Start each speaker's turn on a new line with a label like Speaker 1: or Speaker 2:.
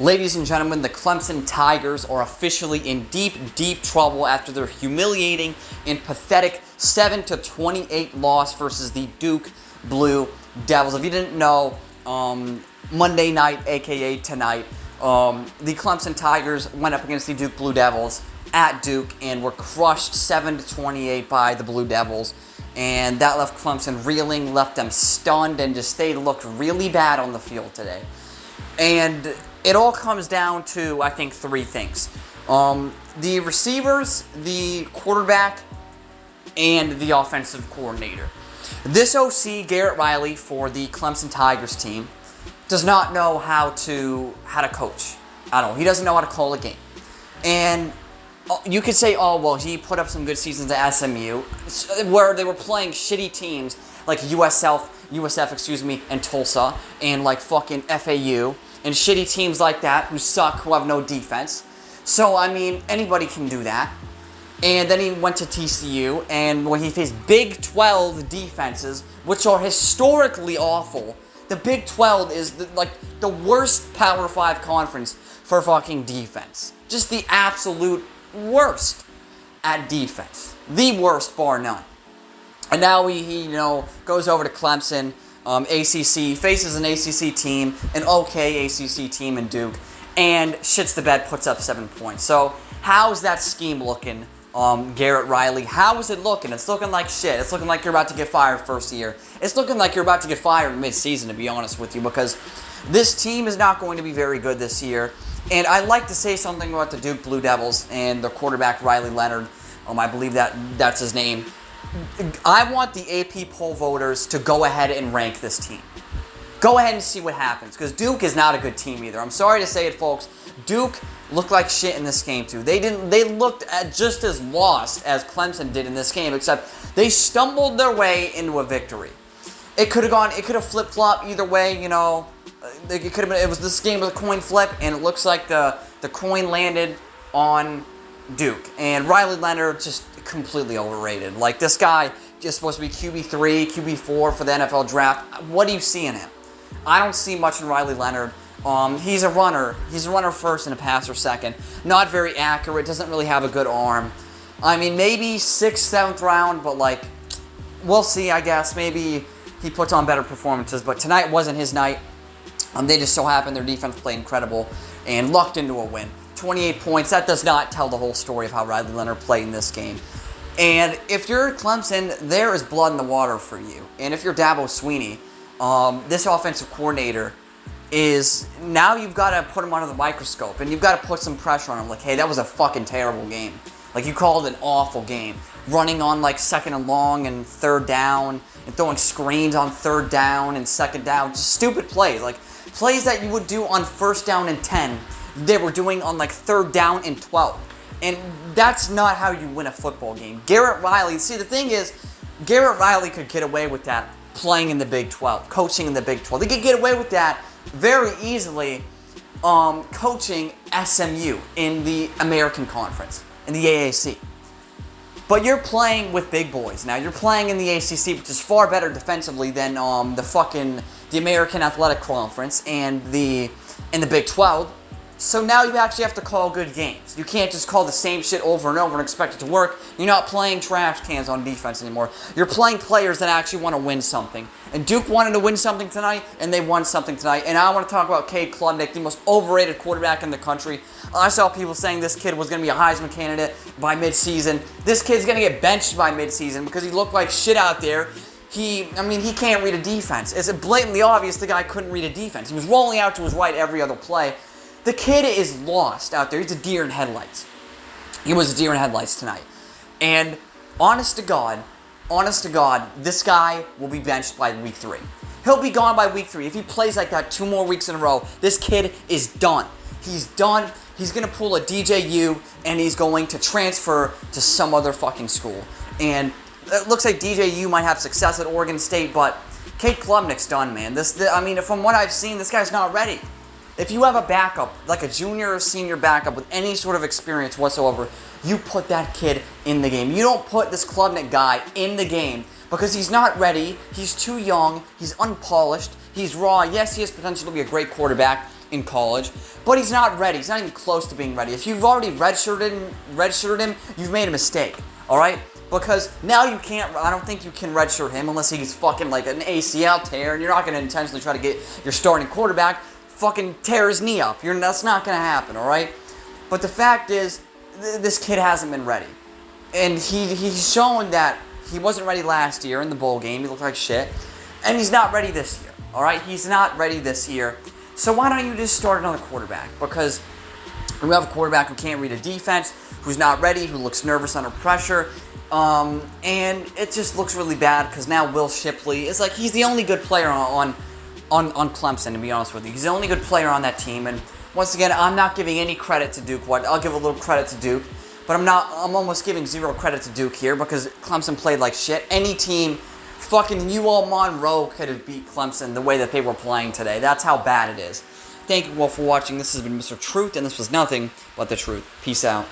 Speaker 1: Ladies and gentlemen, the Clemson Tigers are officially in deep, deep trouble after their humiliating and pathetic 7-28 loss versus the Duke Blue Devils. If you didn't know, Monday night, aka tonight, the Clemson Tigers went up against the Duke Blue Devils at Duke and were crushed 7-28 by the Blue Devils. And that left Clemson reeling, left them stunned, and just they looked really bad on the field today. And it all comes down to, I think, three things. The receivers, the quarterback, and the offensive coordinator. This OC, Garrett Riley, for the Clemson Tigers team, does not know how to coach at all. He doesn't know how to call a game. And you could say, oh, well, he put up some good seasons at SMU, where they were playing shitty teams like USF, and Tulsa, and like fucking FAU, and shitty teams like that who suck, who have no defense. So, I mean, anybody can do that. And then he went to TCU, and when he faced Big 12 defenses, which are historically awful, the Big 12 is the worst Power 5 conference for fucking defense. Just the absolute worst at defense. The worst, bar none. And now he goes over to Clemson, ACC, faces an ACC team, an okay ACC team in Duke, and shits the bed, puts up 7 points. So how's that scheme looking, Garrett Riley? How is it looking? It's looking like shit. It's looking like you're about to get fired first year. It's looking like you're about to get fired mid-season, to be honest with you, because this team is not going to be very good this year. And I'd like to say something about the Duke Blue Devils and the quarterback, Riley Leonard. I believe that's his name. I want the AP poll voters to go ahead and rank this team. Go ahead and see what happens, because Duke is not a good team either. I'm sorry to say it, folks. Duke looked like shit in this game too. They looked just as lost as Clemson did in this game, except they stumbled their way into a victory. It could have flip-flopped either way, you know. This game was a coin flip, and it looks like the coin landed on Duke. And Riley Leonard just completely overrated. Like, this guy is supposed to be QB3, QB4 for the NFL draft. What do you see in him? I don't see much in Riley Leonard. He's a runner. He's a runner first and a passer second. Not very accurate. Doesn't really have a good arm. I mean, maybe 6th, 7th round, but we'll see, I guess. Maybe he puts on better performances, but tonight wasn't his night. They just so happened their defense played incredible and lucked into a win. 28 points, that does not tell the whole story of how Riley Leonard played in this game. And if you're Clemson, there is blood in the water for you. And if you're Dabo Swinney, this offensive coordinator is, now you've got to put him under the microscope, and you've got to put some pressure on him. Like, hey, that was a fucking terrible game. Like, you called an awful game. Running on, 2nd and long and 3rd down, and throwing screens on 3rd down and 2nd down. Just stupid plays. Plays that you would do on 1st down and 10, they were doing on 3rd down and 12. And that's not how you win a football game. Garrett Riley, see, the thing is, Garrett Riley could get away with that playing in the Big 12, coaching in the Big 12. They could get away with that very easily coaching SMU in the American Conference, in the AAC. But you're playing with big boys now. You're playing in the ACC, which is far better defensively than the American Athletic Conference and the Big 12. So now you actually have to call good games. You can't just call the same shit over and over and expect it to work. You're not playing trash cans on defense anymore. You're playing players that actually want to win something. And Duke wanted to win something tonight, and they won something tonight. And I want to talk about Cade Klubnik, the most overrated quarterback in the country. I saw people saying this kid was going to be a Heisman candidate by midseason. This kid's going to get benched by midseason because he looked like shit out there. He can't read a defense. It's blatantly obvious the guy couldn't read a defense. He was rolling out to his right every other play. The kid is lost out there. He's a deer in headlights. He was a deer in headlights tonight. And honest to God, this guy will be benched by week 3. He'll be gone by week 3. If he plays like that 2 more weeks in a row, this kid is done. He's done. He's going to pull a DJU, and he's going to transfer to some other fucking school. And it looks like DJU might have success at Oregon State, but Cade Klubnik's done, man. From what I've seen, this guy's not ready. If you have a backup, like a junior or senior backup with any sort of experience whatsoever, you put that kid in the game. You don't put this Klubnik guy in the game because he's not ready, he's too young, he's unpolished, he's raw. Yes, he has potential to be a great quarterback, in college, but he's not ready. He's not even close to being ready. If you've already redshirted him, you've made a mistake, all right? Because now you can't, I don't think you can redshirt him unless he's fucking like an ACL tear, and you're not going to intentionally try to get your starting quarterback fucking tear his knee up. That's not going to happen, all right? But the fact is, this kid hasn't been ready. And he's shown that he wasn't ready last year in the bowl game. He looked like shit. And he's not ready this year, all right? He's not ready this year. So why don't you just start another quarterback? Because we have a quarterback who can't read a defense, who's not ready, who looks nervous under pressure. And it just looks really bad because now Will Shipley is like, he's the only good player on Clemson, to be honest with you. He's the only good player on that team. And once again, I'm not giving any credit to Duke. I'll give a little credit to Duke, but I'm almost giving zero credit to Duke here because Clemson played like shit. Any team, fucking UL Monroe could have beat Clemson the way that they were playing today. That's how bad it is. Thank you all for watching. This has been Mr. Truth, and this was nothing but the truth. Peace out.